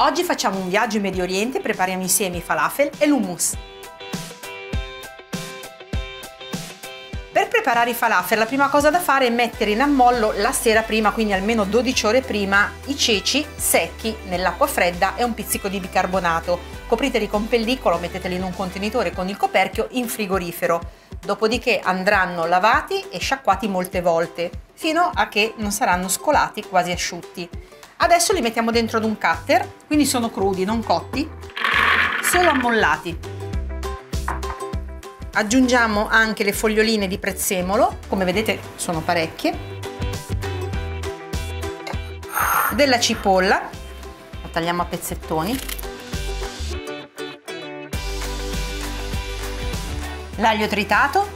Oggi facciamo un viaggio in Medio Oriente e prepariamo insieme i falafel e l'hummus. Per preparare i falafel la prima cosa da fare è mettere in ammollo la sera prima, quindi almeno 12 ore prima, i ceci secchi nell'acqua fredda e un pizzico di bicarbonato. Copriteli con pellicola o metteteli in un contenitore con il coperchio in frigorifero. Dopodiché andranno lavati e sciacquati molte volte, fino a che non saranno scolati, quasi asciutti. Adesso li mettiamo dentro ad un cutter, quindi sono crudi, non cotti, solo ammollati. Aggiungiamo anche le foglioline di prezzemolo, come vedete sono parecchie, della cipolla, la tagliamo a pezzettoni, l'aglio tritato,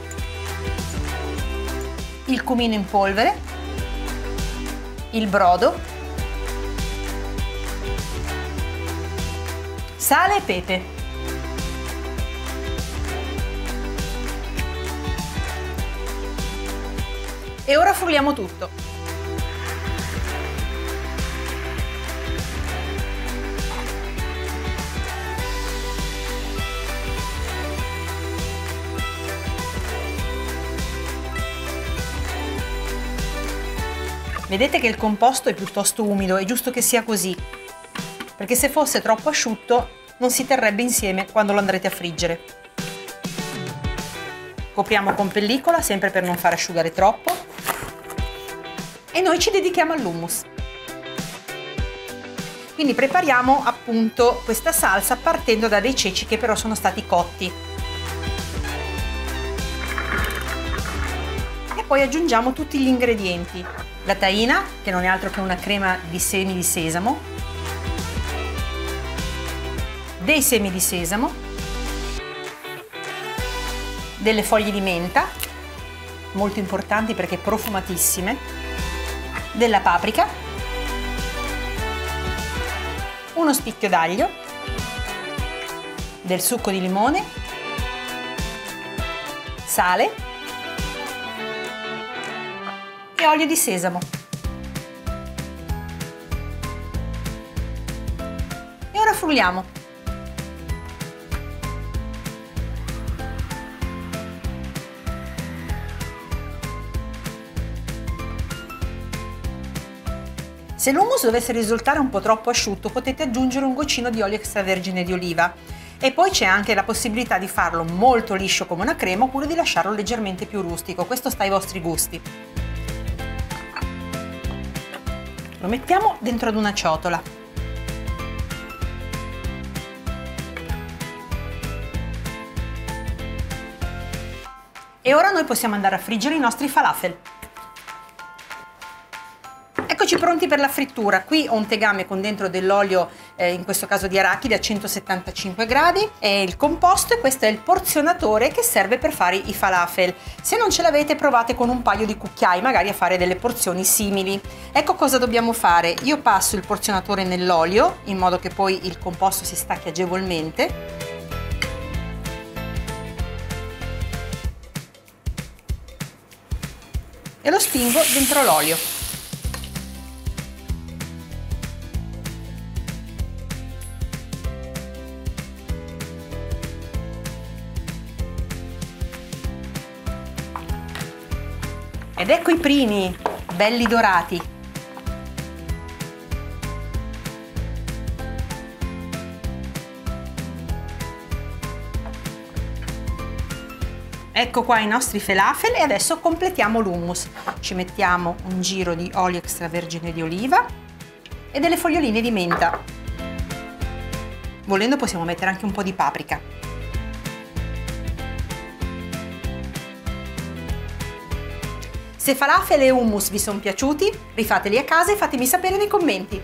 il cumino in polvere, il brodo, sale e pepe. E ora frulliamo tutto. Vedete che il composto è piuttosto umido, è giusto che sia così, perché se fosse troppo asciutto non si terrebbe insieme quando lo andrete a friggere. Copriamo con pellicola, sempre per non far asciugare troppo, e noi ci dedichiamo all'hummus. Quindi prepariamo appunto questa salsa partendo da dei ceci che però sono stati cotti. E poi aggiungiamo tutti gli ingredienti. La tahina, che non è altro che una crema di semi di sesamo, dei semi di sesamo, delle foglie di menta, molto importanti perché profumatissime, della paprika, uno spicchio d'aglio, del succo di limone, sale e olio di sesamo. E ora frulliamo. Se l'hummus dovesse risultare un po' troppo asciutto, potete aggiungere un goccino di olio extravergine di oliva. E poi c'è anche la possibilità di farlo molto liscio come una crema oppure di lasciarlo leggermente più rustico, questo sta ai vostri gusti. Lo mettiamo dentro ad una ciotola. E ora noi possiamo andare a friggere i nostri falafel. Eccoci pronti per la frittura. Qui ho un tegame con dentro dell'olio, in questo caso di arachidi a 175 gradi, e il composto, e questo è il porzionatore che serve per fare i falafel. Se non ce l'avete, provate con un paio di cucchiai magari a fare delle porzioni simili. Ecco cosa dobbiamo fare. Io passo il porzionatore nell'olio in modo che poi il composto si stacchi agevolmente. E lo spingo dentro l'olio. Ed ecco i primi, belli dorati. Ecco qua i nostri falafel e adesso completiamo l'hummus. Ci mettiamo un giro di olio extravergine di oliva e delle foglioline di menta. Volendo possiamo mettere anche un po' di paprika. Se falafel e hummus vi sono piaciuti, rifateli a casa e fatemi sapere nei commenti.